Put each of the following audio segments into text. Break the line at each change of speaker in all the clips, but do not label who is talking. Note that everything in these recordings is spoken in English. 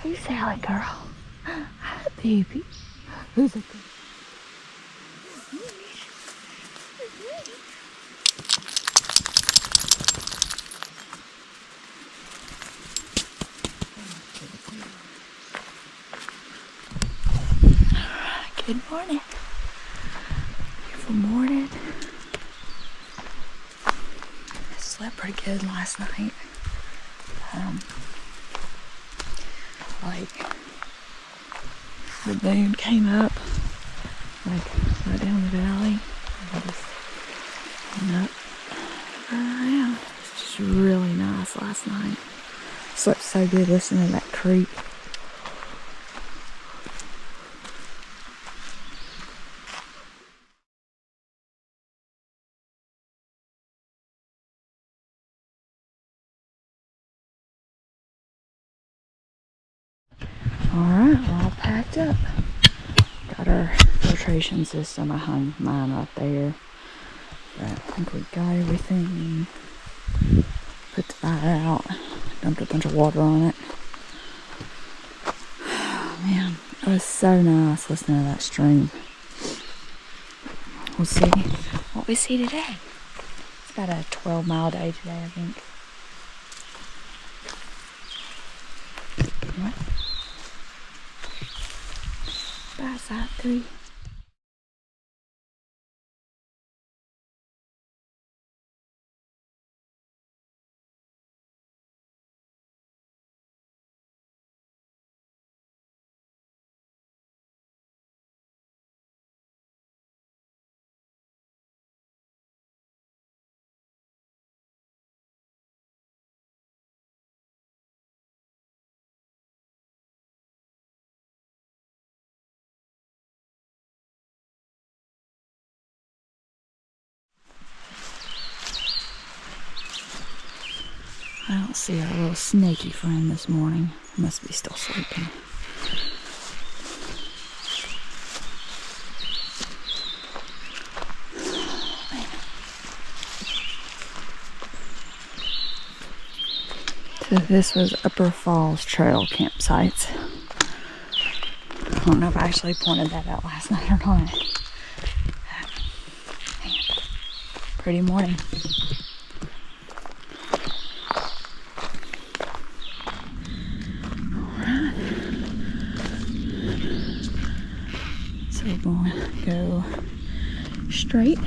Hey, Sally girl. Hi, baby. Who's it? Good morning. Beautiful morning. I slept pretty good last night. Like the moon came up, like right down the valley. And just went up around. It's just really nice last night. Slept so good listening to that creek. Alright, we're all packed up. Got our filtration system. I hung mine up there. But I think we got everything. Put the fire out. Dumped a bunch of water on it. Oh, man, it was so nice listening to that stream. We'll see what we see today. It's about a 12-mile day today, I think. What? Bye, side 3. I don't see our little snaky friend this morning. Must be still sleeping. So this was Upper Falls Trail campsites. I don't know if I actually pointed that out last night or not. Man, pretty morning. Alright. So we're going to go straight.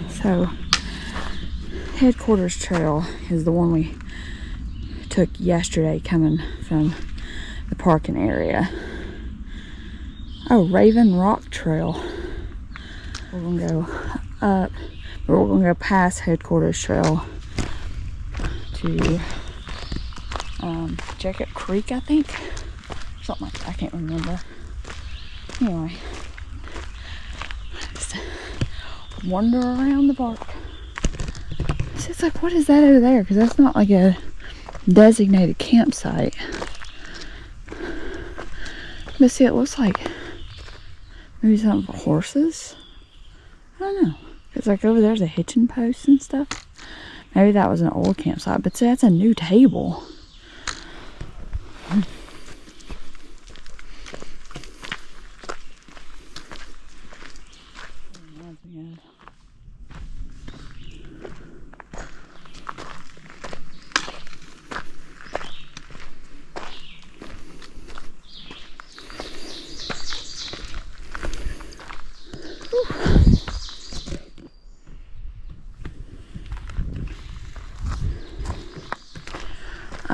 So Headquarters Trail is the one we took yesterday coming from the parking area. Oh, Raven Rock Trail. We're gonna go up, but we're gonna go past Headquarters Trail to Jacob Creek, I think. Something like that, I can't remember. Anyway, just wander around the park. So it's like, what is that over there? Because that's not like a designated campsite. But see, it looks like maybe something for horses. I don't know. It's like over there's a hitching post and stuff. Maybe that was an old campsite, but see, that's a new table.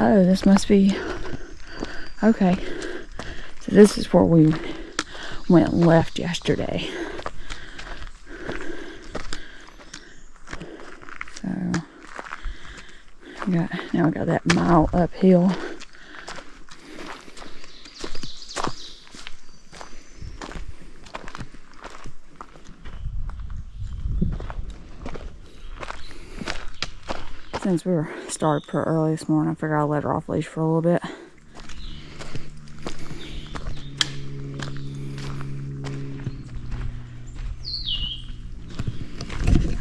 Oh, this must be okay. So this is where we went left yesterday. So now we got that mile uphill. Since we were started pretty early this morning, I figured I'd let her off leash for a little bit.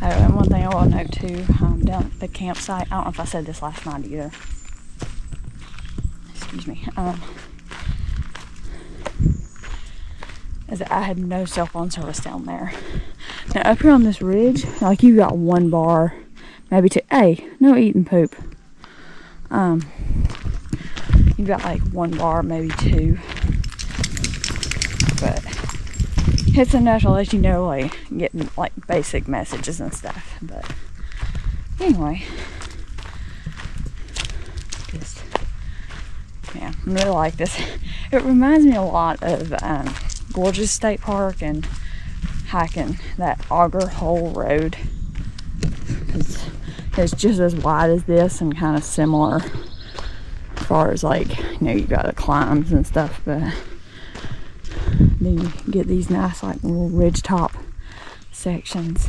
Oh, and one thing I want to note too, down the campsite. I don't know if I said this last night either. Excuse me. Is that I had no cell phone service down there. Now up here on this ridge, like you got one bar, maybe two. Hey, no eating poop. You got like one bar, maybe two. But it's enough to let you know, like, getting like basic messages and stuff. But anyway, just, yeah, I really like this. It reminds me a lot of Gorgeous State Park and hiking that Auger Hole Road. It's just as wide as this and kind of similar as far as, like, you know, you gotta climbs and stuff, but then you get these nice like little ridge top sections.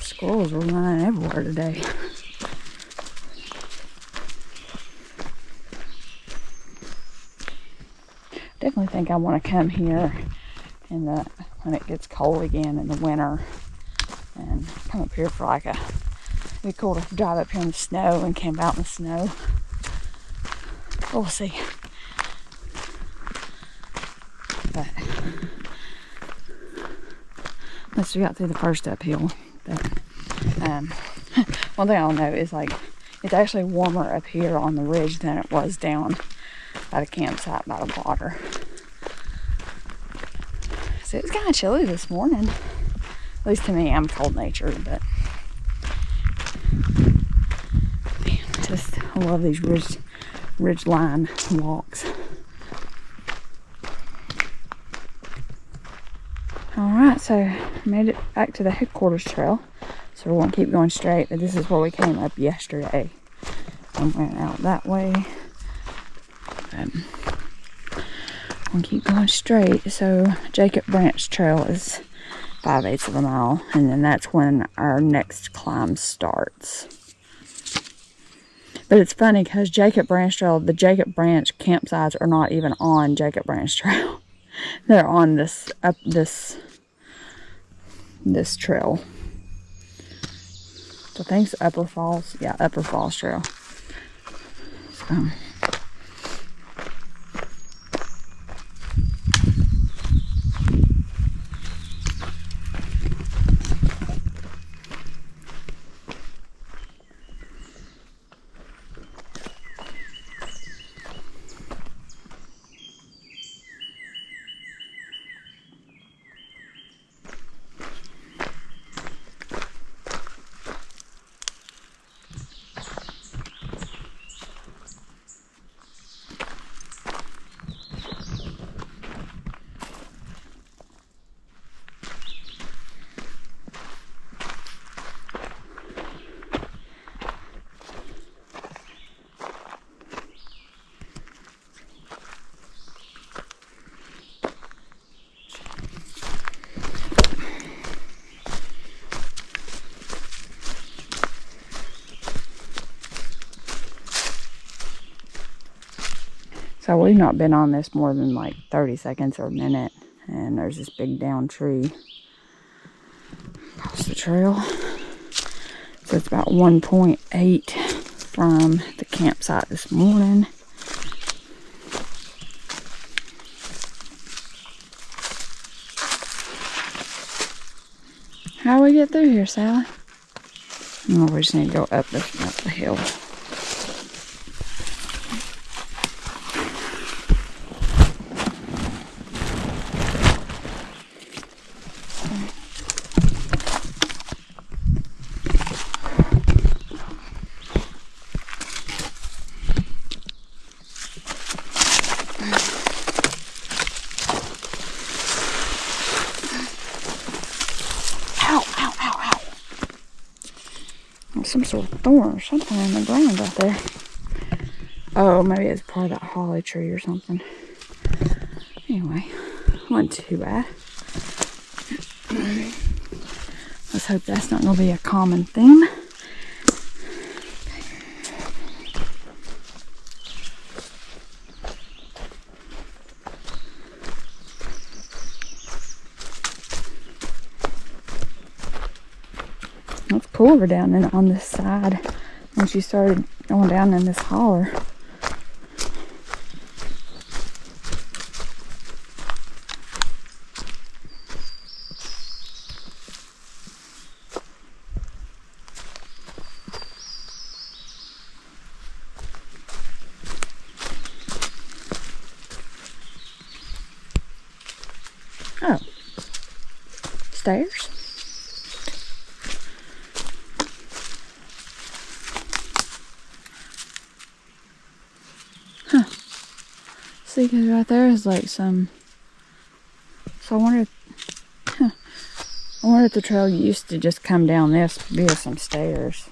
Squirrels were running everywhere today. Definitely think I want to come here in the when it gets cold again in the winter and come up here for like it'd be cool to drive up here in the snow and camp out in the snow. We'll see. But unless we got through the first uphill. But one thing I'll note is like it's actually warmer up here on the ridge than it was down by the campsite by the water. So it's kind of chilly this morning. At least to me, I'm cold natured, but man, I love these ridge line walks. Alright, so made it back to the headquarters trail. So we're going to keep going straight, but this is where we came up yesterday. And went out that way. I'm going to keep going straight. So Jacob Branch Trail is 5/8 of a mile. And then that's when our next climb starts. But it's funny because Jacob Branch Trail, the Jacob Branch campsites are not even on Jacob Branch Trail. They're on this trail. So I think it's Upper Falls. Yeah, Upper Falls Trail. So So we've not been on this more than like 30 seconds or a minute. And there's this big down tree across the trail. So it's about 1.8 from the campsite this morning. How do we get through here, Sally? Oh, we just need to go up the hill. moss or thorn or something in the ground out there. Oh, maybe it's part of that holly tree or something. Anyway, wasn't too bad. Let's hope that's not going to be a common theme. It's cooler down on this side once you started going down in this holler. Oh, stairs. Huh. See, because right there is like some. So I wonder if the trail used to just come down this via some stairs.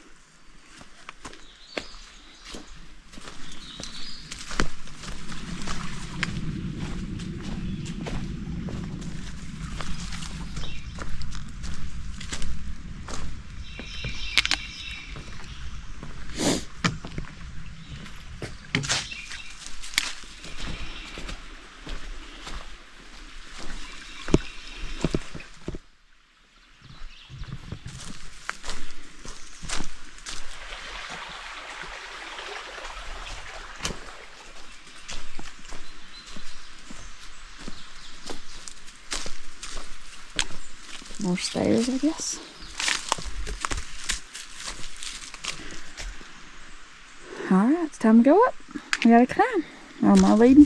More stairs, I guess. Alright, it's time to go up. We gotta climb. Am I leading?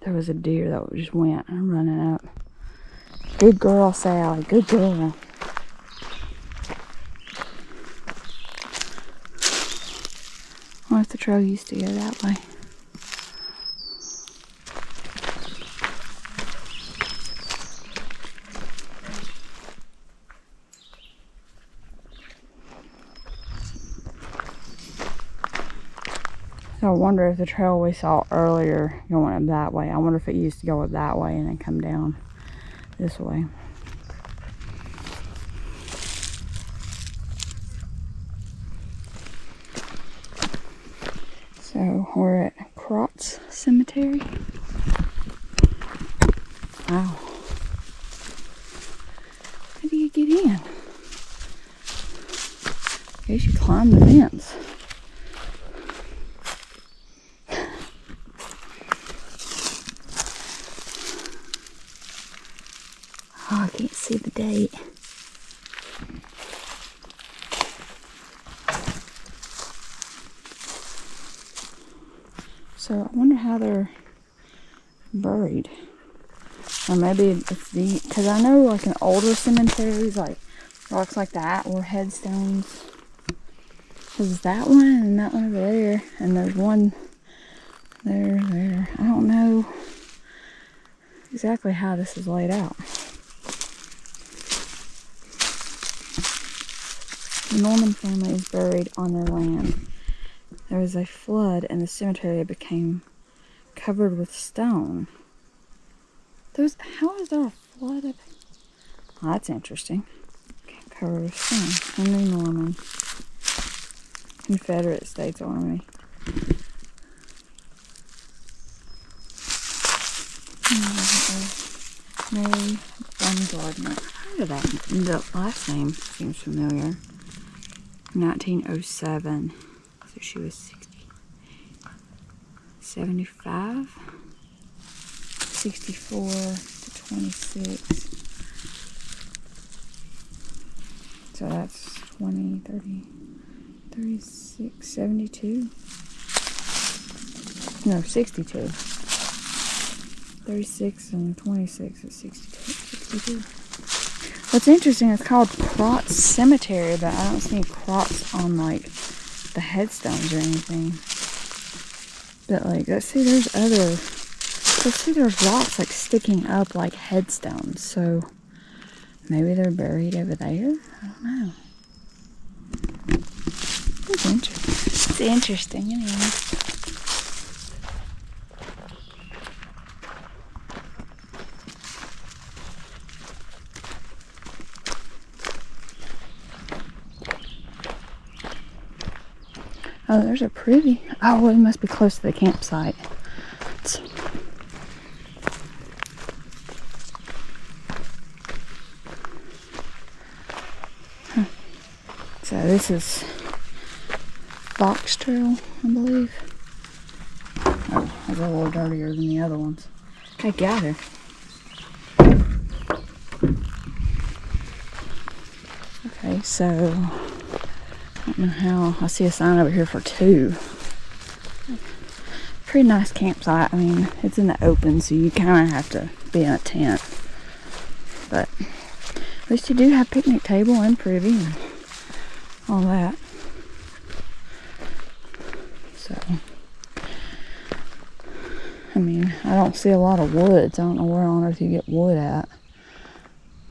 There was a deer that just went and running up. Good girl, Sally. Good girl. I wonder if the trail used to go that way. So I wonder if the trail we saw earlier going up that way, I wonder if it used to go up that way and then come down this way. So we're at Crotts Cemetery. Wow. How do you get in? I guess you climb the fence. Oh, I can't see the date. So I wonder how they're buried. Or maybe it's the, because I know like in older cemeteries, like rocks like that were headstones. There's that one and that one over there. And there's one there. I don't know exactly how this is laid out. The Norman family is buried on their land. There was a flood and the cemetery became covered with stone. How is there a flood? Oh, that's interesting. Covered with stone. Henry Norman. Confederate States Army. Mary Baumgartner. I've heard of that. The last name seems familiar. 1907. So she was 60. 75. 64 to 26. So that's 20, 30, 36, 72. No, 62. 36 and 26 is 62. What's interesting, it's called Crotts Cemetery, but I don't see any crops on like the headstones or anything. But like, let's see, there's rocks like sticking up like headstones, so maybe they're buried over there? I don't know. It's interesting. It's interesting anyway. Oh, there's a privy. Oh, well, it must be close to the campsite. So this is Fox Trail, I believe. Oh, it's a little dirtier than the other ones. Okay, gather. Okay, so I don't know how. I see a sign over here for 2. Pretty nice campsite. I mean, it's in the open, so you kind of have to be in a tent. But at least you do have picnic table and privy and all that. So, I mean, I don't see a lot of woods. I don't know where on earth you get wood at.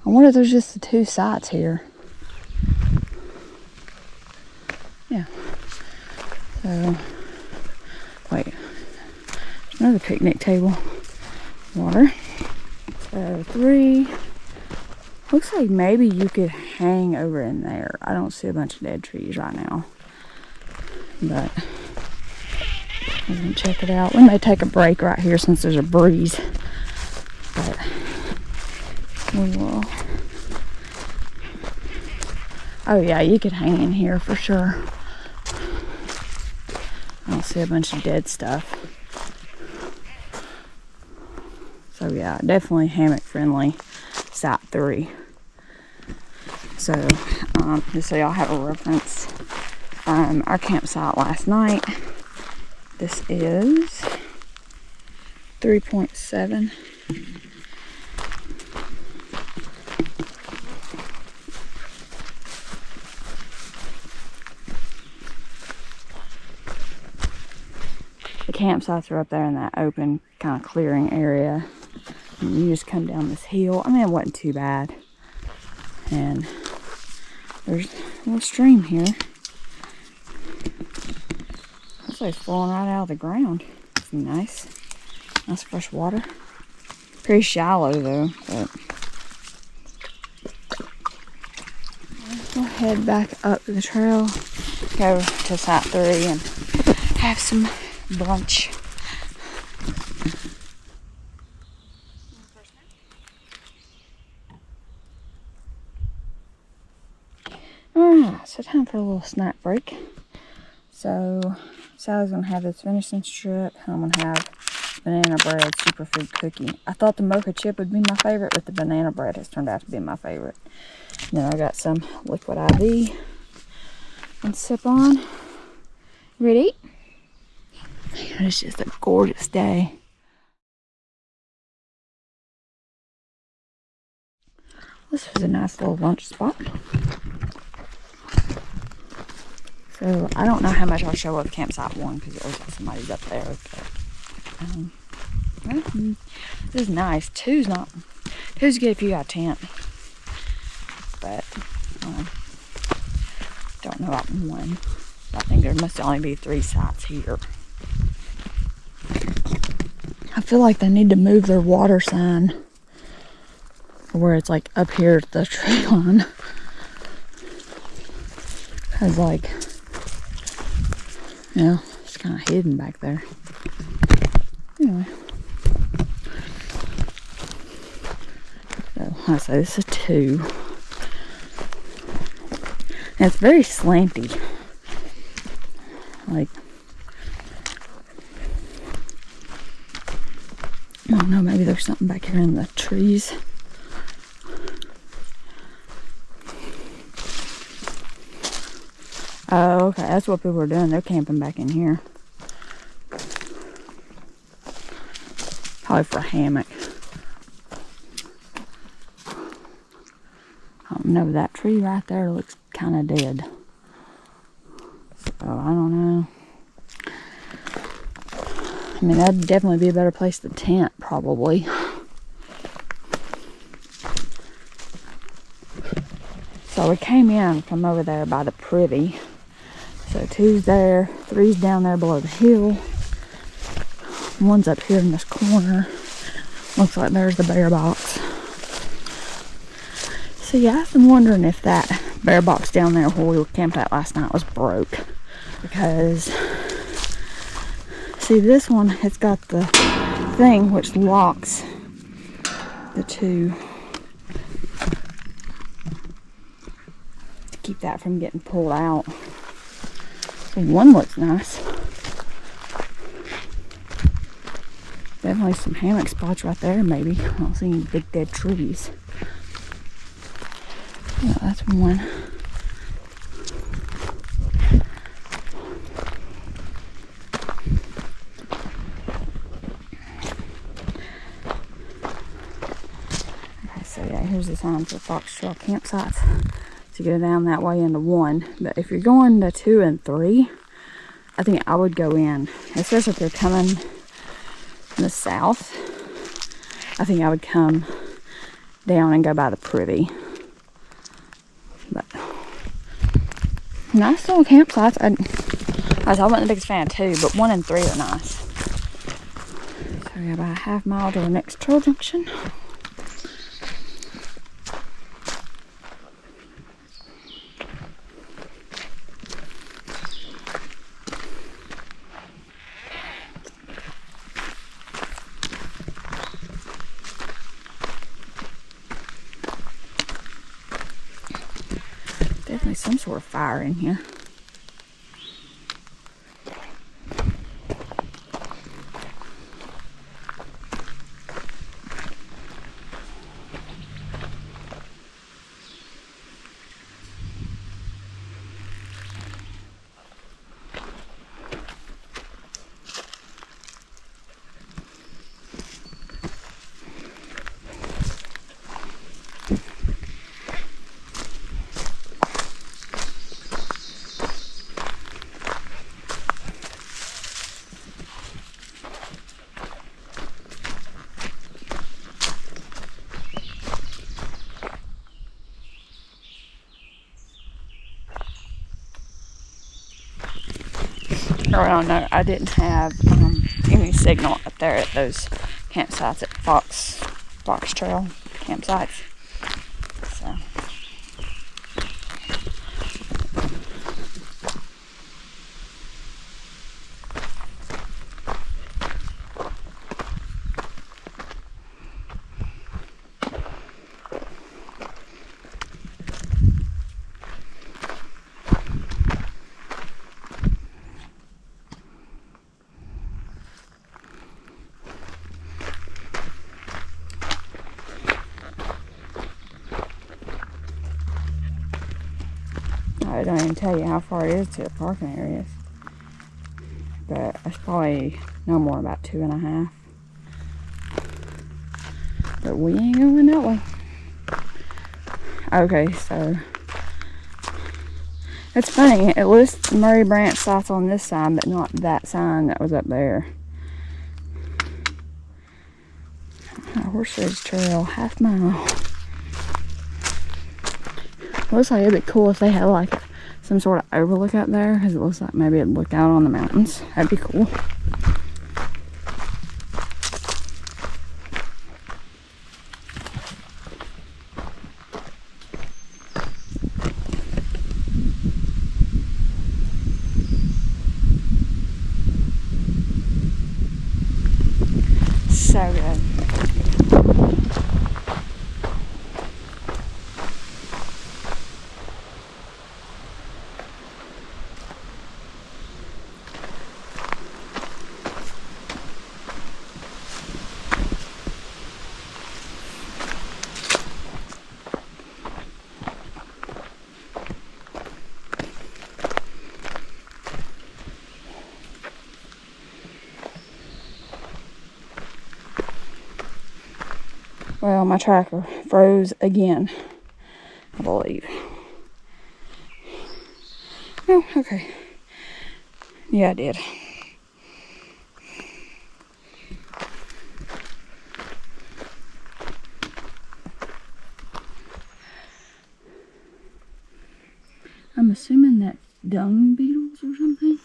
I wonder if there's just the 2 sites here. Yeah. So, wait. There's another picnic table. Water. So, 3. Looks like maybe you could hang over in there. I don't see a bunch of dead trees right now. But we're going to check it out. We may take a break right here since there's a breeze. But we will. Oh yeah, you could hang in here for sure. I don't see a bunch of dead stuff. So yeah, definitely hammock friendly. Site 3. So, just so y'all have a reference, our campsite last night, this is 3.7. The campsites are up there in that open kind of clearing area. And you just come down this hill. I mean, it wasn't too bad. And there's a little stream here. Looks like it's flowing right out of the ground. That's nice. Nice fresh water. Pretty shallow though, but we'll head back up the trail, go to site 3 and have some brunch. Alright, so time for a little snack break. So Sally's gonna have this venison strip. I'm gonna have banana bread superfood cookie. I thought the mocha chip would be my favorite, but the banana bread has turned out to be my favorite. And then I got some liquid IV and sip on. You ready to eat? Man, it's just a gorgeous day. This was a nice little lunch spot. So I don't know how much I'll show of campsite 1 because it looks like somebody's up there. But, this is nice. Two's good if you got a tent. But don't know about 1. I think there must only be 3 sites here. I feel like they need to move their water sign where it's like up here at the tree line. Cause like, you know, it's kind of hidden back there. Anyway. So I say this is 2. And it's very slanty. Like, I don't know, maybe there's something back here in the trees. Oh, okay, that's what people are doing. They're camping back in here. Probably for a hammock. I don't know, that tree right there looks kind of dead. So, I don't know. I mean, that'd definitely be a better place to tent, probably. So we came in from over there by the privy. So 2's there, 3's down there below the hill. 1's up here in this corner. Looks like there's the bear box. So yeah, I've been wondering if that bear box down there where we were camped at last night was broke. Because, see, this one has got the thing which locks the 2 to keep that from getting pulled out. So 1 looks nice. Definitely some hammock spots right there, maybe. I don't see any big dead trees. Yeah, that's 1. Okay, so yeah, here's the sign for Fox Trail campsites. To go down that way into 1. But if you're going to 2 and 3, I think I would go in. Especially if you're coming from the south. I think I would come down and go by the privy. But nice little campsites. I wasn't the biggest fan of 2, but 1 and 3 are nice. So we got about a half mile to the next trail junction. Definitely some sort of fire in here. Oh no, I didn't have any signal up there at those campsites at Fox Trail campsites. So. I don't even tell you how far it is to the parking areas, but it's probably no more than about 2.5. But we ain't going that way. Okay, so it's funny. It lists Murray Branch sites on this sign, but not that sign that was up there. Horse Ridge Trail, half mile. Looks like it'd be cool if they had like some sort of overlook out there, because it looks like maybe it'd look out on the mountains. That'd be cool. So good. Well, my tracker froze again, I believe. Oh, okay. Yeah, I did. I'm assuming that dung beetles or something.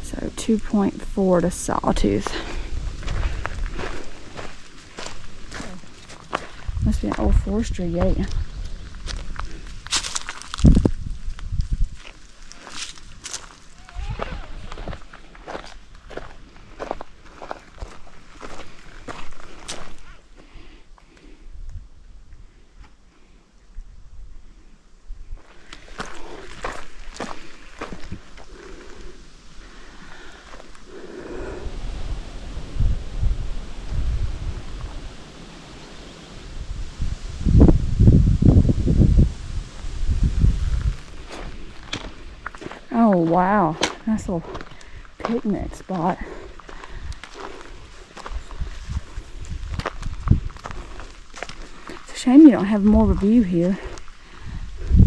So 2.4 to Sawtooth. Must be an old forestry gate. Oh wow, nice little picnic spot. It's a shame you don't have more of a view here.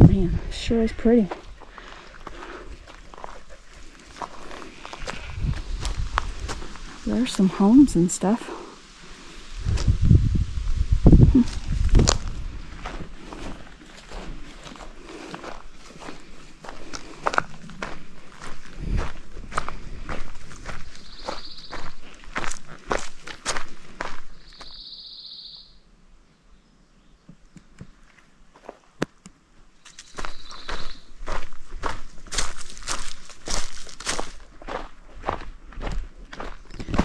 Man, it sure is pretty. There's some homes and stuff.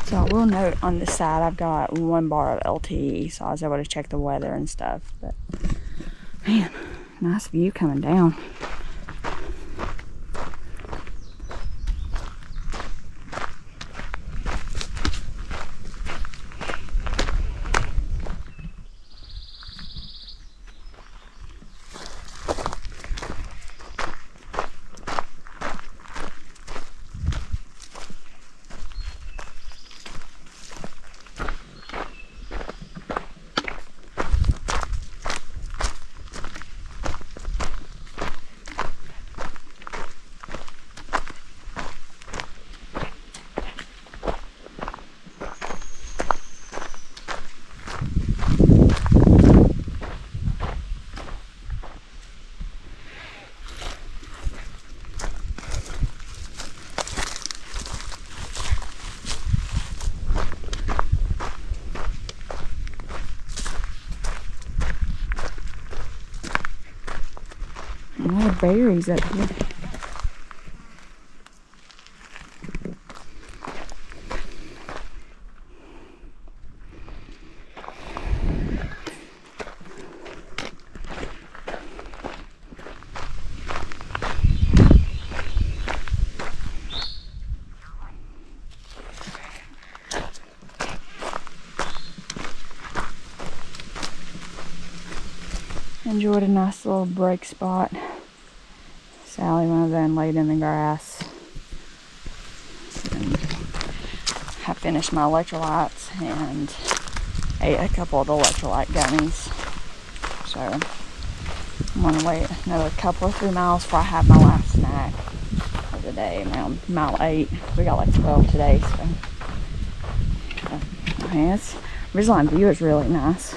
So I will note on this side I've got 1 bar of LTE, so I was able to check the weather and stuff. But man, nice view coming down. berries up here. Enjoyed a nice little break spot. Sally went over there and laid in the grass. And I finished my electrolytes and ate a couple of the electrolyte gummies. So I'm gonna wait another couple or 3 miles before I have my last snack of the day. Around mile 8. We got like 12 today, so this ridgeline view is really nice.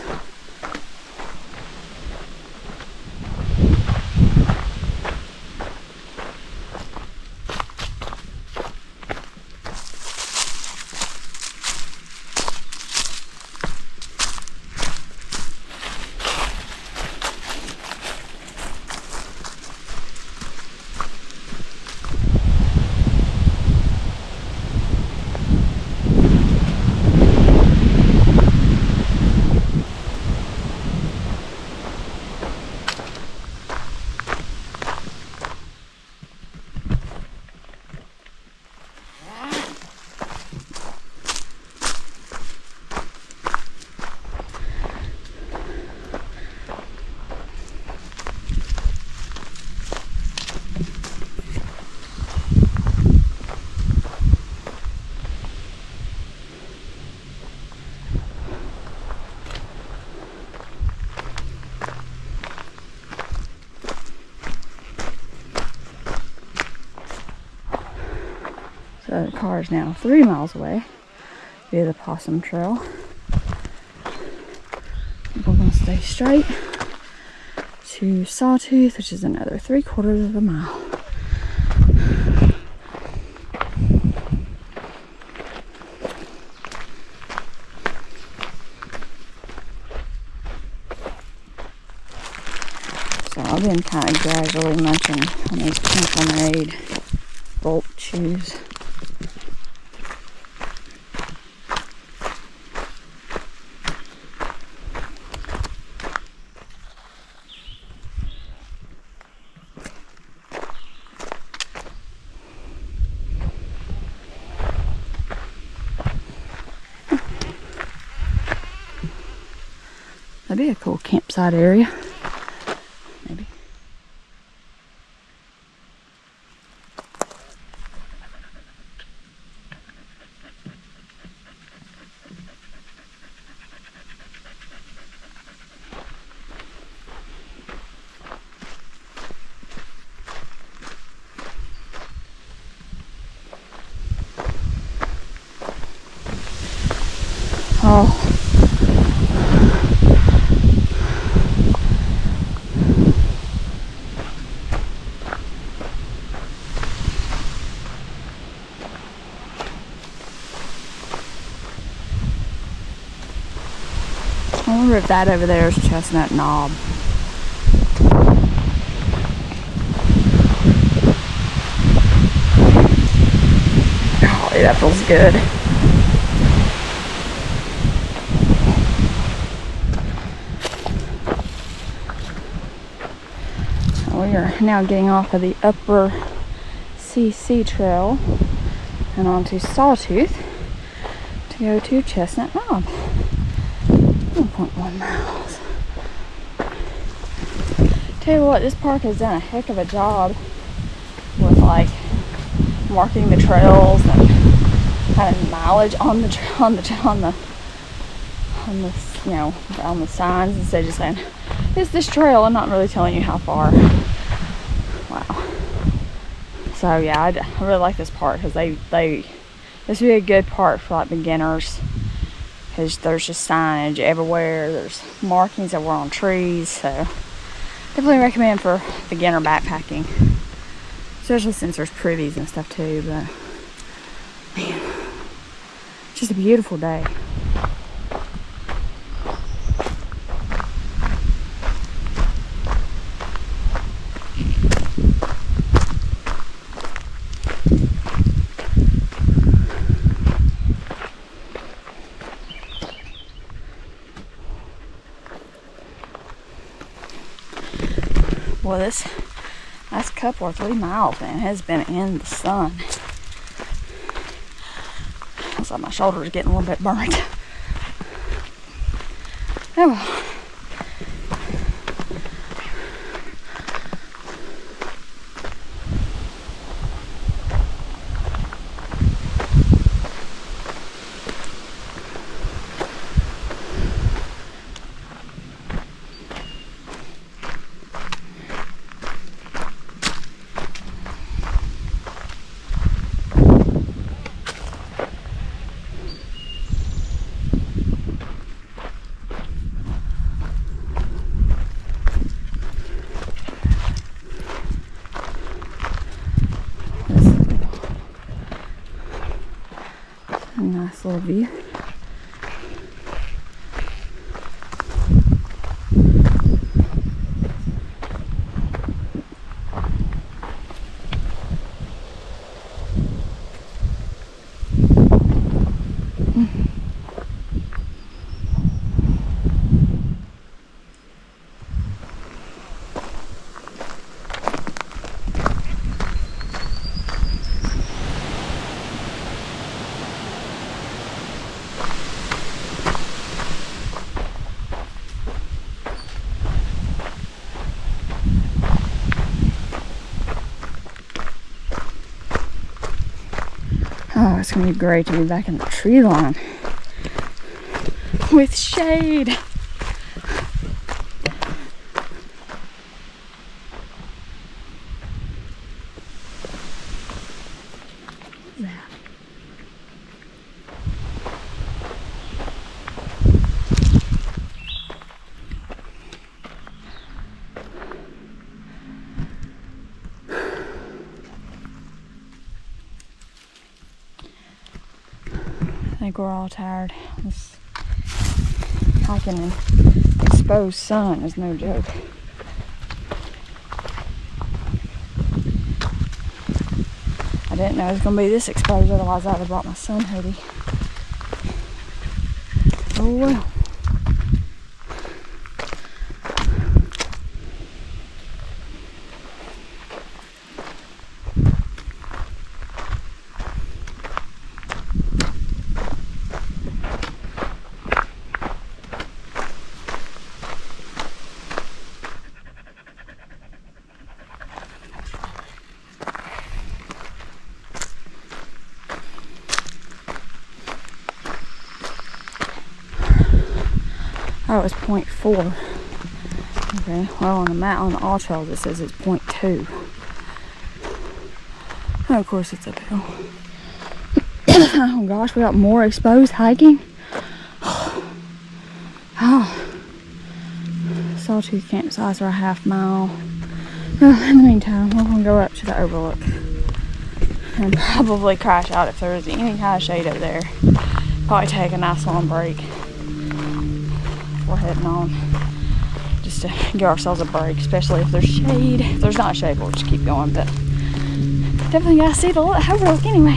So the car is now 3 miles away via the Possum Trail. We're going to stay straight to Sawtooth, which is another 3/4 of a mile. So I've been kind of gradually munching on these Central Made bulk chews. That'd be a cool campsite area. Maybe. Oh. I wonder if that over there is Chestnut Knob. Oh, that feels good. We are now getting off of the upper CC trail and onto Sawtooth to go to Chestnut Knob. 1.1 miles. Tell you what, this park has done a heck of a job with like marking the trails and kind of mileage on the you know, on the signs, instead of just saying it's this trail and not really telling you how far. Wow. So yeah, I really like this park because this would be a good park for like beginners. Because there's just signage everywhere. There's markings that were on trees. So definitely recommend for beginner backpacking. Especially since there's pretties and stuff too. But man, it's just a beautiful day. Well, this last couple or 3 miles, man, has been in the sun. Looks like my shoulder is getting a little bit burnt. Oh well. A nice little view. Oh, it's gonna be great to be back in the tree line with shade. I think we're all tired. This hiking in exposed sun is no joke. I didn't know it was going to be this exposed, otherwise I would have brought my sun hoodie. Oh well. Oh, it's 0.4. Okay, well on the map, on the all trails it says it's 0.2. And of course it's uphill. Oh gosh, we got more exposed hiking. Oh. Sawtooth campsites are a half mile. Well, in the meantime, we're gonna go up to the overlook and probably crash out if there is any kind of shade over there. Probably take a nice long break. We're heading on just to give ourselves a break, especially if there's shade. If there's not shade, we'll just keep going, but definitely gotta see the overlook anyway.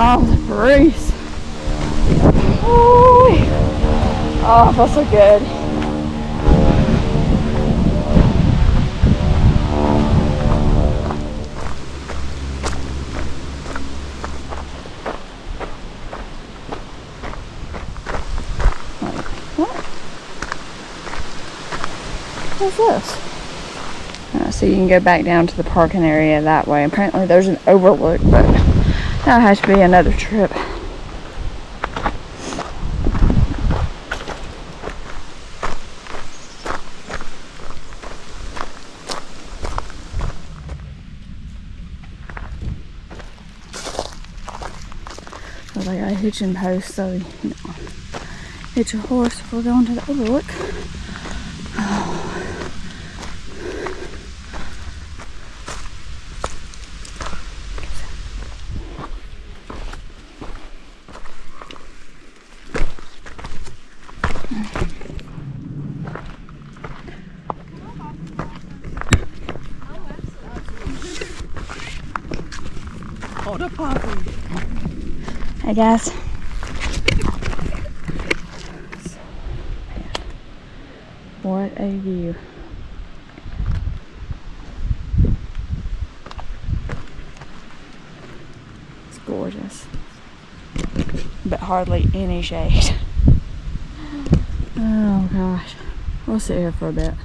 Oh, the breeze. Ooh. Oh, it feels so good. What? What's this? So you can go back down to the parking area that way. Apparently there's an overlook, but that has to be another trip. So they got a hitching post, so you know, hitch your horse if we're going to the overlook. Oh.
Oh, the puppy.
Hey guys. What a view. It's gorgeous. But hardly any shade. Oh gosh. We'll sit here for a bit.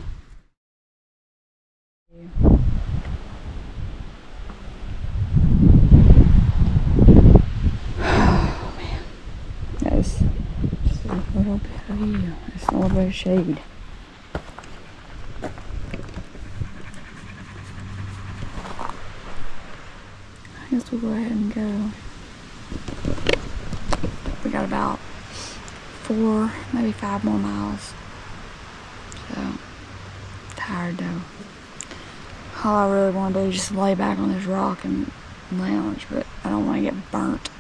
Oh man. There's just a little bit of view. Just a little bit of shade. I guess we'll go ahead and go. We got about 4, maybe 5 more miles. So, tired though. All I really want to do is just lay back on this rock and lounge, but I don't want to get burnt.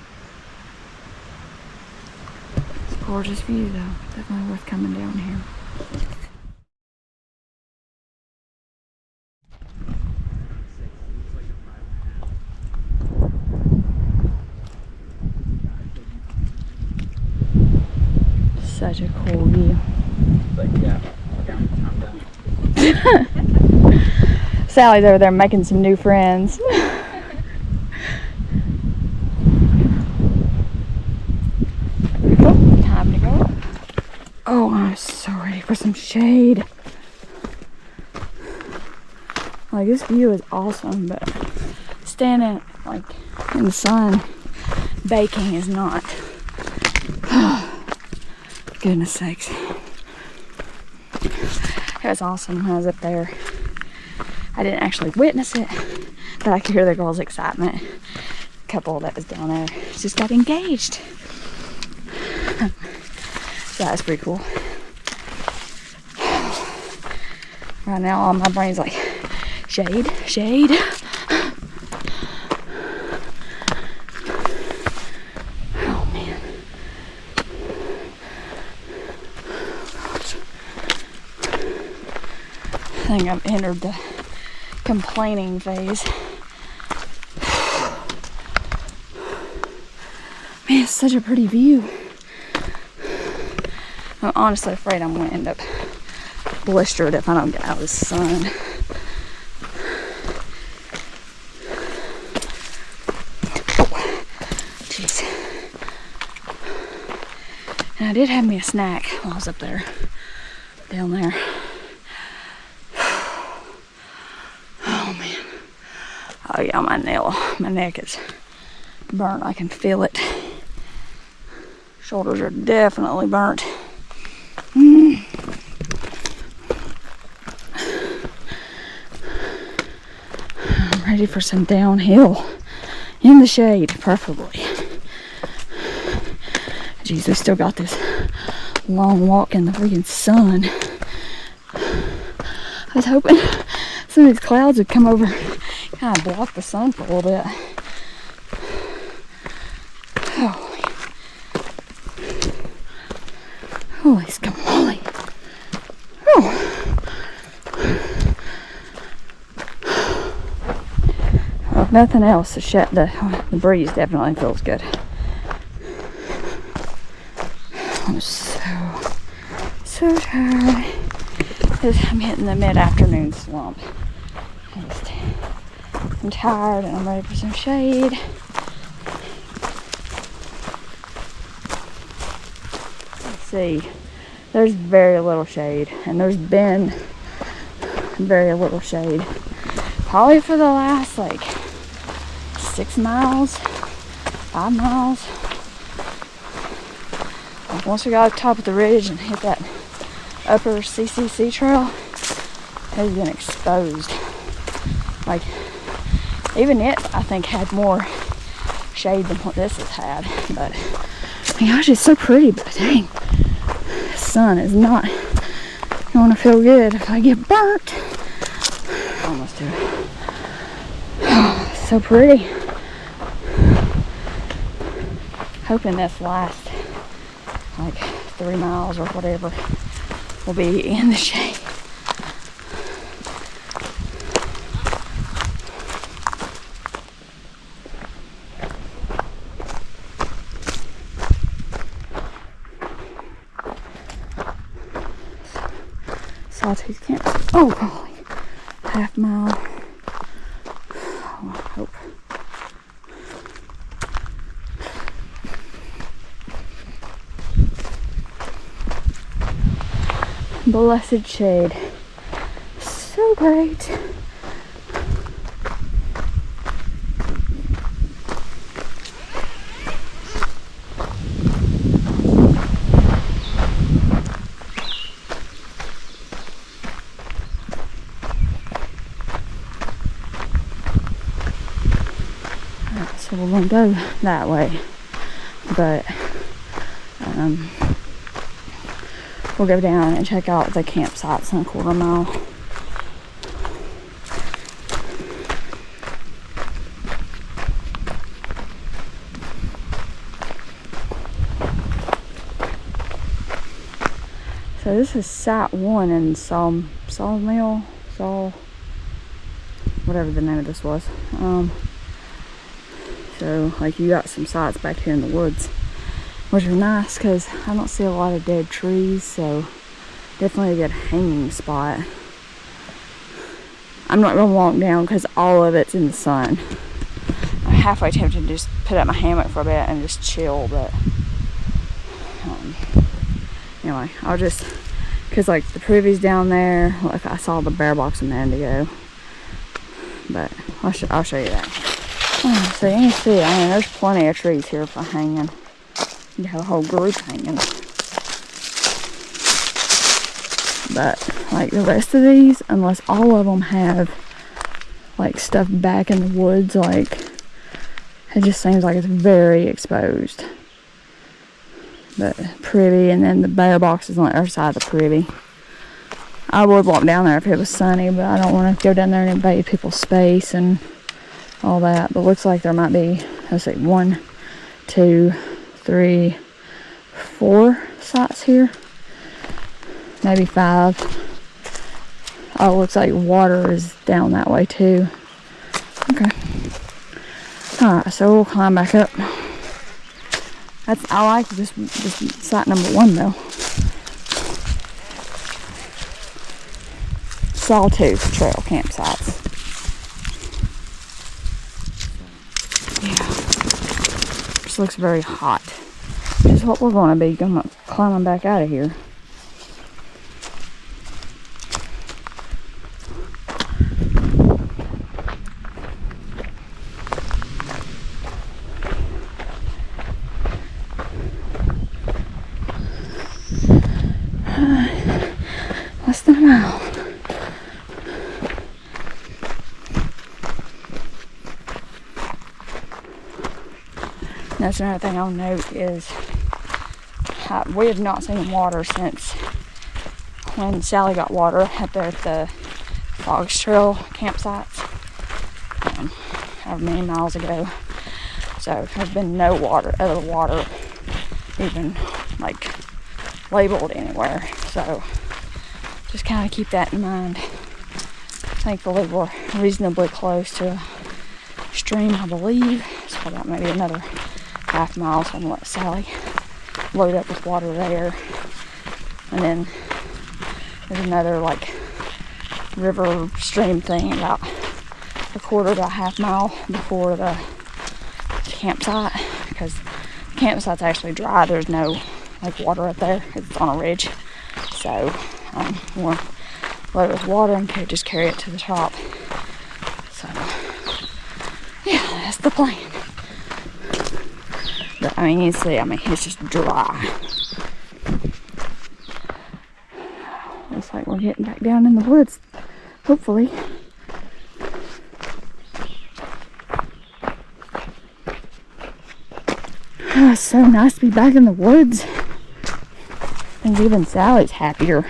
It's a gorgeous view though. Definitely worth coming down here. Such a cool view.
But yeah, I'm done.
Sally's over there making some new friends. Time to go. Oh, I'm so ready for some shade. Like, this view is awesome, but standing like in the sun baking is not. Goodness sakes. It was awesome when I was up there. I didn't actually witness it, but I could hear the girls' excitement. A couple that was down there just got engaged. So that was pretty cool. Right now, all my brain's like, shade, shade. Oh man. Gosh. I think I've entered the complaining phase. Man, it's such a pretty view. I'm honestly afraid I'm going to end up blistered if I don't get out of the sun. Jeez. And I did have me a snack while I was up there, down there. Oh man. Oh yeah, my neck is burnt. I can feel it. Shoulders are definitely burnt. I'm ready for some downhill in the shade, preferably. Jeez, we still got this long walk in the freaking sun. I was hoping some of these clouds would come over, kind of block the sun for a little bit. Holy scamoly. Well, if nothing else, the breeze definitely feels good. I'm so tired. I'm hitting the mid-afternoon slump. I'm tired and I'm ready for some shade. Let's see. There's very little shade, and there's been very little shade. Probably for the last like 6 miles, 5 miles. Like once we got up top of the ridge and hit that upper CCC trail, it's been exposed. Like even it, I think, had more shade than what this has had. But oh my gosh, it's so pretty, but dang, the sun is not going to feel good if I get burnt. Almost to it. Oh, it's so pretty. Hoping this last like 3 miles or whatever will be in the shade. Sawtooth camp. Oh golly. Half mile. Oh, I hope. Blessed shade. So great. So we're gonna go that way, but we'll go down and check out the campsites in a quarter mile. So this is site 1 in Sawmill, whatever the name of this was. So like you got some sites back here in the woods, which are nice because I don't see a lot of dead trees, so definitely a good hanging spot. I'm not gonna walk down because all of it's in the sun. I'm halfway tempted to just put up my hammock for a bit and just chill, but anyway, I'll just, because like the privy's down there, like I saw the bear box a minute ago, but I'll show you that. So you can see, I mean, there's plenty of trees here for hanging. You have a whole group hanging. But like the rest of these, unless all of them have like stuff back in the woods, like it just seems like it's very exposed. But privy, and then the bear box is on the other side of the privy. I would walk down there if it was sunny, but I don't want to go down there and invade people's space and all that. But looks like there might be, let's see, 1, 2, 3, 4 sites here, maybe 5. Oh, looks like water is down that way too. Okay. Alright, so we'll climb back up. I like this site number 1 though. Sawtooth Trail campsites. Yeah. This looks very hot. Which is what we're going to be climbing back out of here. Less than a mile. That's another thing I'll note is we have not seen water since when Sally got water at the Fox Trail campsites, however many miles ago. So there's been no other water even like labeled anywhere. So just kind of keep that in mind. Thankfully we're reasonably close to a stream, I believe. So I got maybe another half mile, so I'm gonna let Sally load up with water there. And then there's another like river stream thing about a quarter to a half mile before the campsite, because the campsite's actually dry. There's no like water up there. It's on a ridge. So we'll load it with water and just carry it to the top. So yeah, that's the plan. But I mean, you see, it's just dry. Looks like we're getting back down in the woods, hopefully. Oh, it's so nice to be back in the woods. I think even Sally's happier.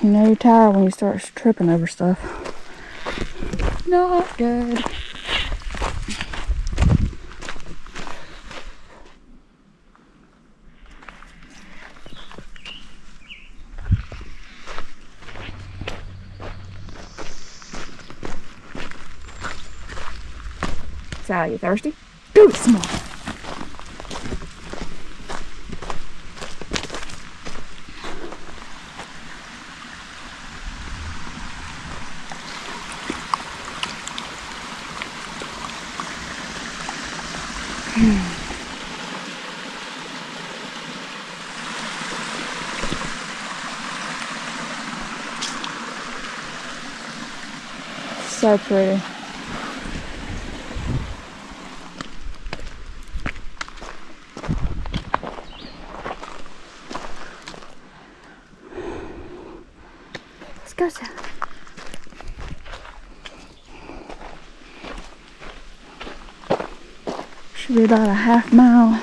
You know you're tired when you start tripping over stuff. Not good. Sally, you thirsty? Dude, small. So pretty. Let's go, Sally. Should be about a half mile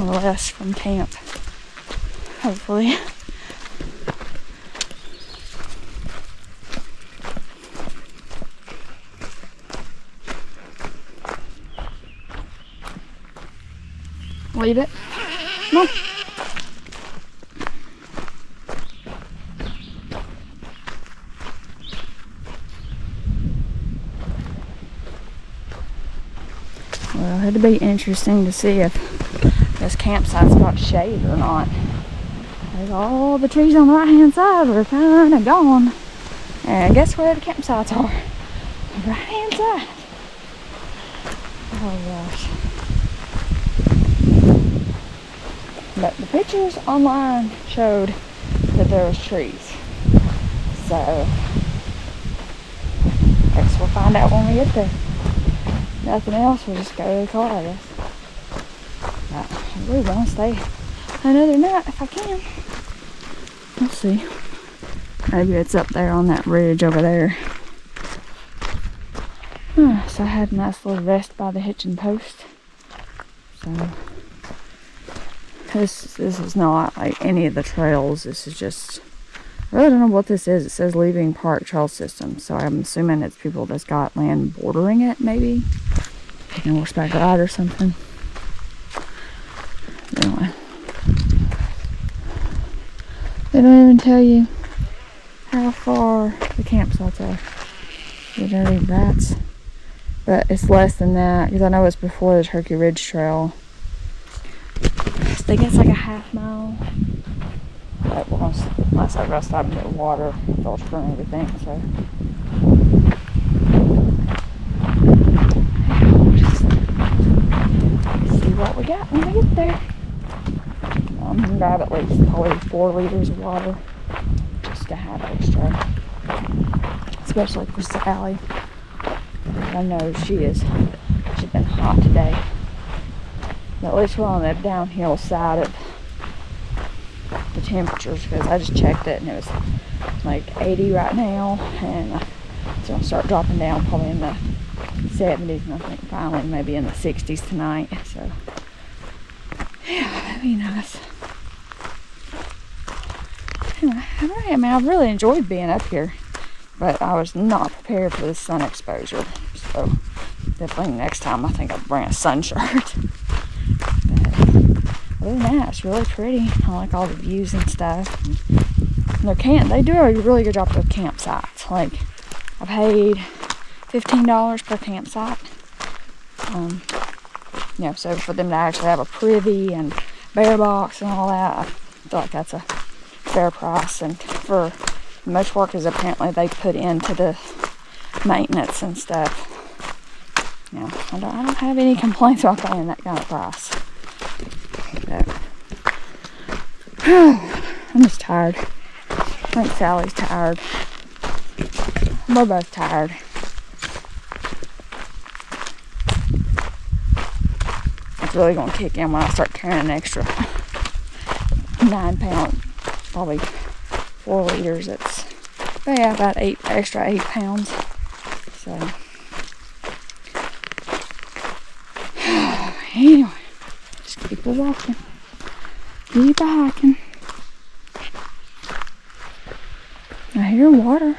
or less from camp, hopefully. Leave it. Come on. Well, it'd be interesting to see if this campsite's got shade or not. There's all the trees on the right hand side are kind of gone. And guess where the campsites are? The right hand side. Oh gosh. But the pictures online showed that there was trees. So, I guess we'll find out when we get there. Nothing else, we'll just go to the car, I guess. But I really want to stay another night if I can. We'll see. Maybe it's up there on that ridge over there. So I had a nice little rest by the hitching post. So this is not like any of the trails. This is just, I really don't know what this is. It says leaving park trail system. So I'm assuming it's people that's got land bordering it, maybe. Taking a horseback ride or something. Anyway. They don't even tell you how far the campsites are. They don't even rats. But it's less than that, because I know it's before the Turkey Ridge Trail. I think it's like a half mile. But we're gonna, unless I gotta stop and get water, filter and everything, so. Just see what we got when we get there. I'm gonna grab at least probably 4 liters of water, just to have extra. Especially for Sally. I know she's been hot today. But at least we're on the downhill side of the temperatures, because I just checked it and it was like 80 right now, and it's gonna start dropping down probably in the 70s, and I think finally maybe in the 60s tonight. So yeah, that'd be nice. Anyway, I mean, I've really enjoyed being up here, but I was not prepared for the sun exposure. So definitely next time I think I'll bring a sun shirt. But other than that, it's really pretty. I like all the views and stuff. And they do a really good job with campsites. Like, I paid $15 per campsite. You know, so for them to actually have a privy and bear box and all that, I feel like that's a fair price. And for most workers, apparently they put into the maintenance and stuff. Yeah, I don't have any complaints about paying that kind of price. But, I'm just tired. I think Sally's tired. We're both tired. It's really going to kick in when I start carrying an extra 9 pound, probably 4 liters. It's, yeah, about extra 8 pounds. So, anyway, just keep walking. Keep hiking. hear water.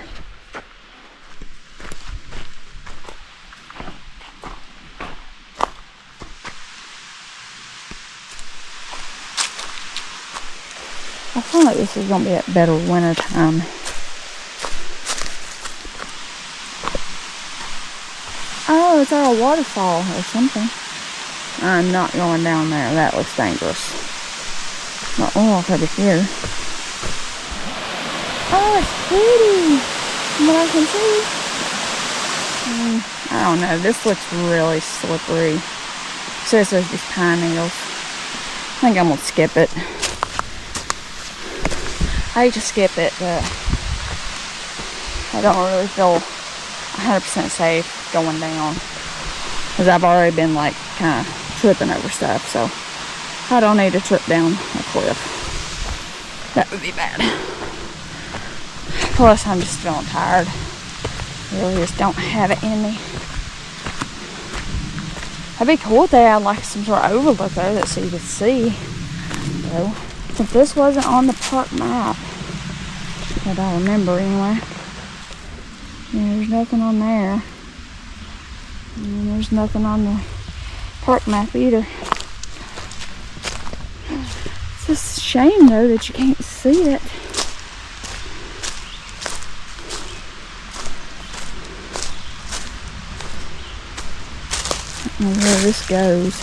I feel like this is going to be a better winter time. Oh, it's our waterfall or something. I'm not going down there. That looks dangerous. Not walk over here. Oh, it's pretty. From what I can see. I don't know. This looks really slippery. It says there's these pine needles. I think I'm going to skip it. I hate to skip it, but I don't really feel 100% safe going down. Because I've already been like kind of tripping over stuff. So I don't need to trip down a cliff. That would be bad. Plus, I'm just feeling tired. Really just don't have it in me. That'd be cool if they had like some sort of overlook there that so you could see. So, if this wasn't on the park map, that I remember anyway. Yeah, there's nothing on there. And there's nothing on the park map either. It's just a shame though that you can't see it. I don't know where this goes.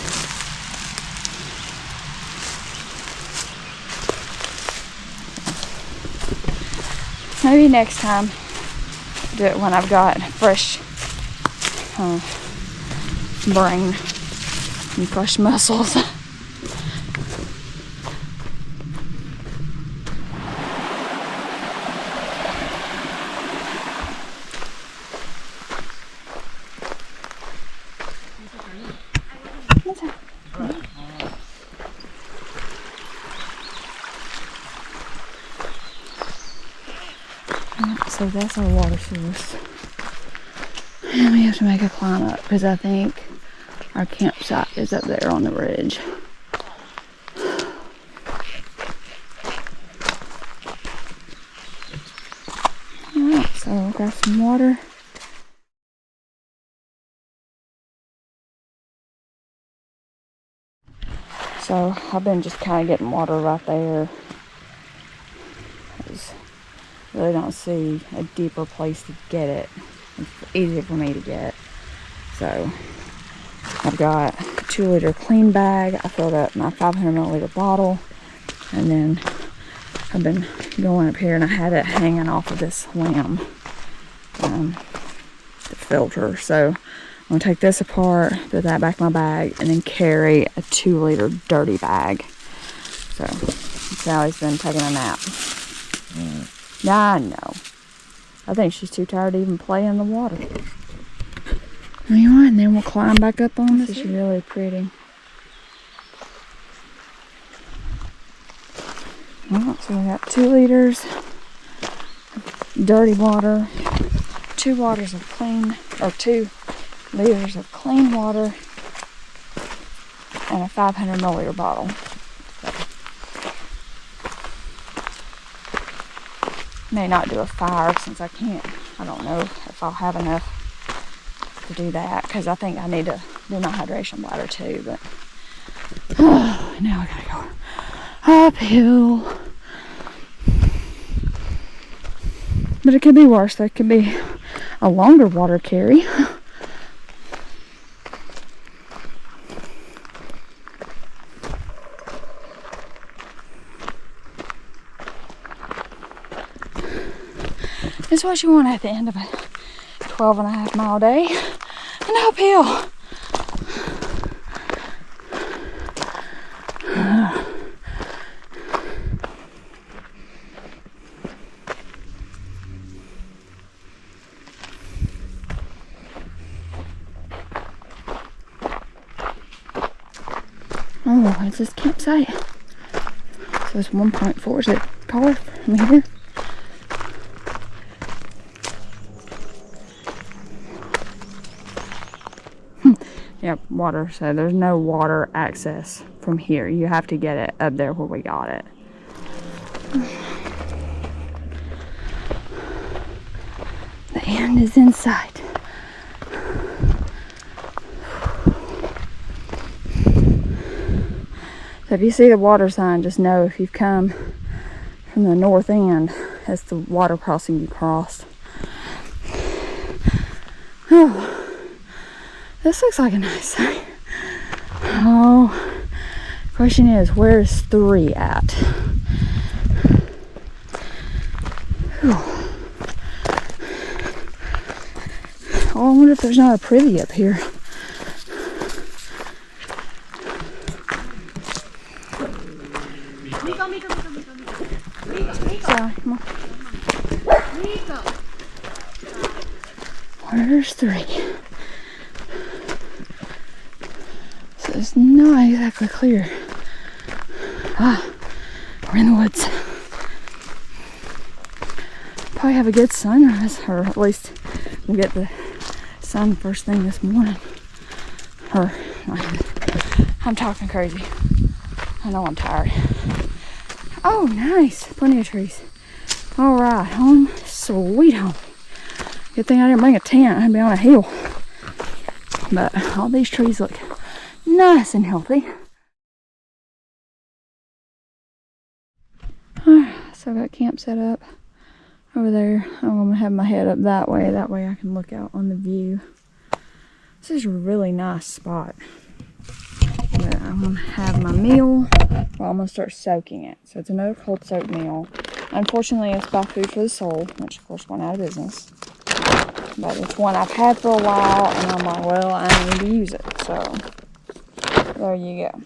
Maybe next time do it when I've got fresh brain and fresh muscles. So that's our water source. And we have to make a climb up because I think our campsite is up there on the ridge. Alright, so we'll grab some water. So I've been just kind of getting water right there. Really don't see a deeper place to get it. It's easier for me to get. So I've got a 2-liter clean bag. I filled up my 500 milliliter bottle, and then I've been going up here and I had it hanging off of this limb, the filter. So I'm gonna take this apart, put that back in my bag, and then carry a 2-liter dirty bag. So Sally's been taking a nap. I know. I think she's too tired to even play in the water. Anyway, and then we'll climb back up on this. This is really pretty. Alright, so we got 2 liters of dirty water, 2 liters of clean water, and a 500 milliliter bottle. May not do a fire since I don't know if I'll have enough to do that, because I think I need to do my hydration bladder too. But now I gotta go uphill. But it could be worse. That could be a longer water carry. This is what you want at the end of a 12.5-mile day. And uphill. Oh, it's this campsite. So it's 1.4. Is it taller from here? Yep, water. So there's no water access from here. You have to get it up there where we got it. Land is in sight. So if you see the water sign, just know if you've come from the north end, that's the water crossing you crossed. Oh, this looks like a nice site. Oh, question is, where's 3 at? Whew. Oh, I wonder if there's not a privy up here. Sally, come on. Where's 3? So it's not exactly clear. Ah, we're in the woods. Probably have a good sunrise, or at least we'll get the sun first thing this morning. Or, I'm talking crazy. I know I'm tired. Oh, nice. Plenty of trees. Alright, home sweet home. Good thing I didn't bring a tent. I'd be on a hill. But all these trees look nice and healthy. Alright, so I got camp set up over there. I'm going to have my head up that way. That way I can look out on the view. This is a really nice spot. But I'm going to have my meal. Well, I'm going to start soaking it. So it's another cold soaked meal. Unfortunately, it's by Food for the Soul, which of course went out of business. But it's one I've had for a while, and I'm like, well, I need to use it. So there you go.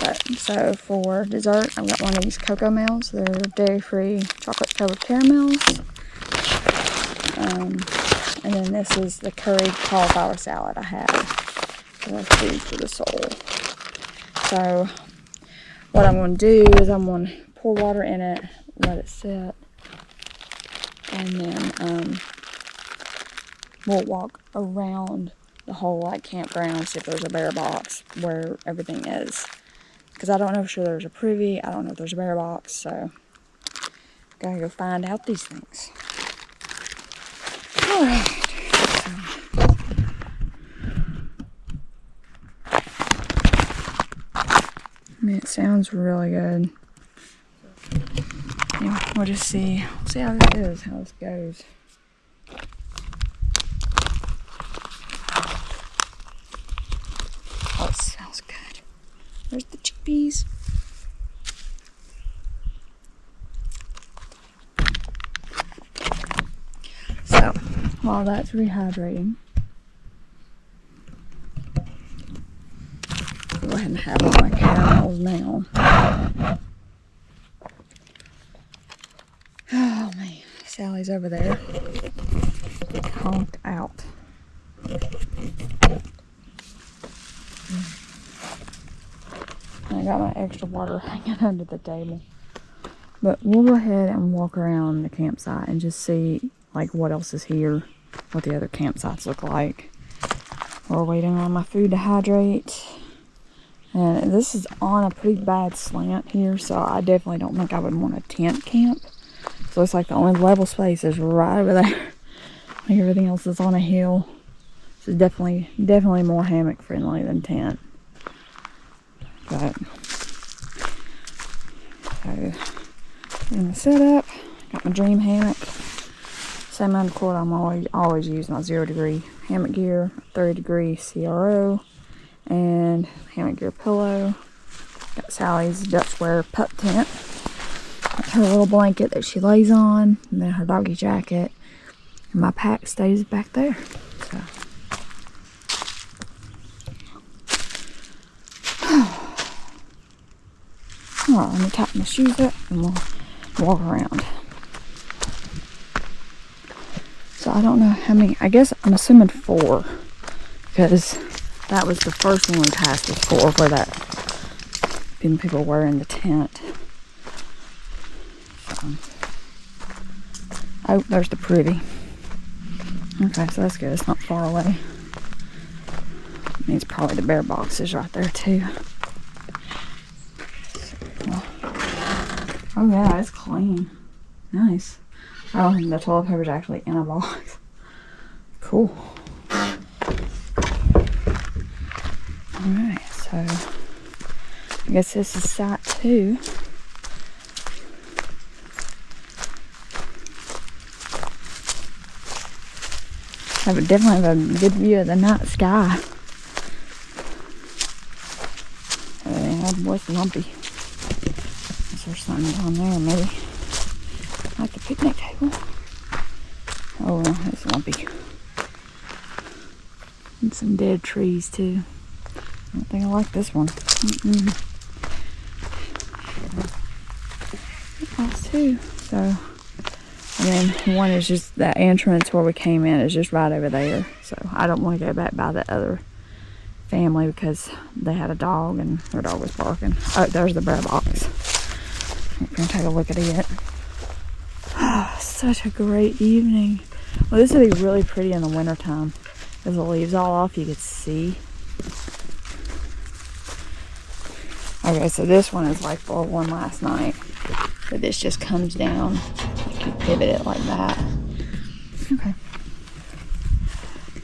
But, so for dessert, I've got one of these cocoa melts. They're dairy-free chocolate covered caramels. And then this is the curried cauliflower salad I have. For Food for the Soul. So what I'm going to do is I'm going to pour water in it, let it sit, and then we'll walk around the whole like campground, see if there's a bear box where everything is. Because I don't know for sure there's a privy, I don't know if there's a bear box, so gotta go find out these things. Alright. I mean, it sounds really good. Anyway, we'll just see. We'll see how this is, how this goes. Oh, it smells good. There's the chickpeas. So, while that's rehydrating, go ahead and have all my caramels now. Oh man, Sally's over there, conked out. I got my extra water hanging under the table. But we'll go ahead and walk around the campsite and just see like what else is here, what the other campsites look like. We're waiting on my food to hydrate. And this is on a pretty bad slant here, so I definitely don't think I would want a tent camp. So it's like the only level space is right over there. Like everything else is on a hill. So it's definitely more hammock friendly than tent. But so in the setup, got my dream hammock. Same undercord I'm always use my 0 degree hammock gear, 30 degree CRO, and hammock gear pillow. Got Sally's Dutchware pup tent. Her little blanket that she lays on, and then her doggy jacket. And my pack stays back there. So. Alright, let me tighten my shoes up and we'll walk around. So I don't know how many, I guess I'm assuming 4. Because that was the first one we passed was 4 where that people were in the tent. Oh, there's the privy. Okay, so that's good. It's not far away. It means probably the bear box is right there too. Oh yeah, it's clean. Nice. Oh, and the toilet paper is actually in a box. Cool. Alright, so I guess this is site 2. I would definitely have a good view of the night sky. Oh, that boy's lumpy. Is there something down there, maybe? Like the picnic table. Oh, it's lumpy. And some dead trees, too. I don't think I like this one. That's 2. So, and then one is just that entrance where we came in is just right over there. So I don't want to go back by the other family because they had a dog and their dog was barking. Oh, there's the bread box. We're gonna take a look at it. Oh, such a great evening. Well, this would be really pretty in the wintertime. As the leaves all off, you could see. Okay, so this one is like the one last night. So this just comes down. You can pivot it like that. Okay.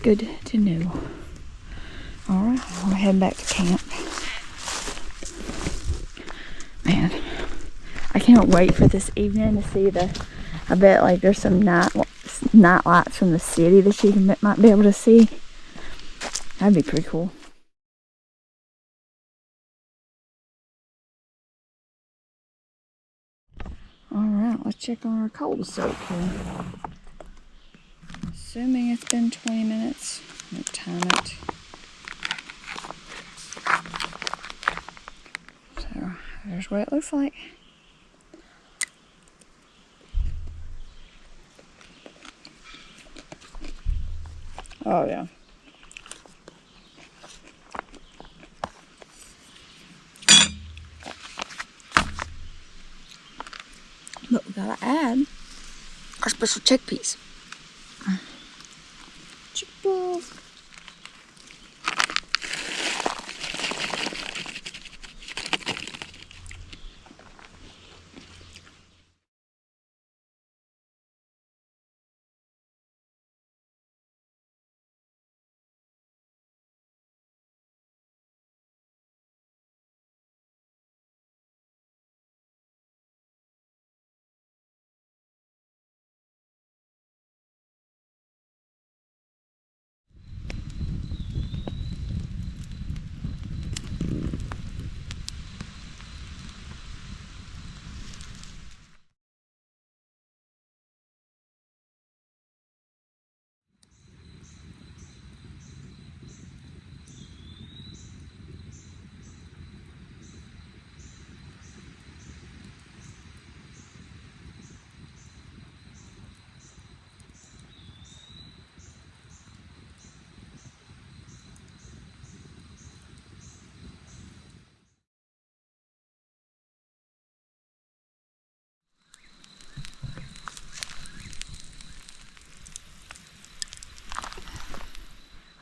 Good to know. Alright, we'll head back to camp. Man, I can't wait for this evening to see I bet like there's some night lights from the city that you might be able to see. That'd be pretty cool. Alright, let's check on our cold soak here. Assuming it's been 20 minutes. I'm gonna time it. So there's what it looks like. Oh yeah. But we gotta add our special chickpeas. Chickpeas.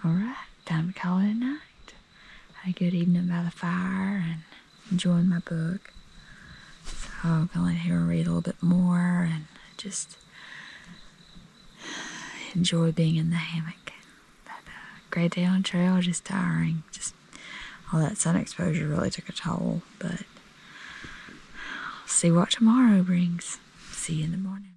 Alright, time to call it a night. Had a good evening by the fire and enjoying my book. So I'm gonna let him read a little bit more and just enjoy being in the hammock. But great day on trail, just tiring. Just all that sun exposure really took a toll, but see what tomorrow brings. See you in the morning.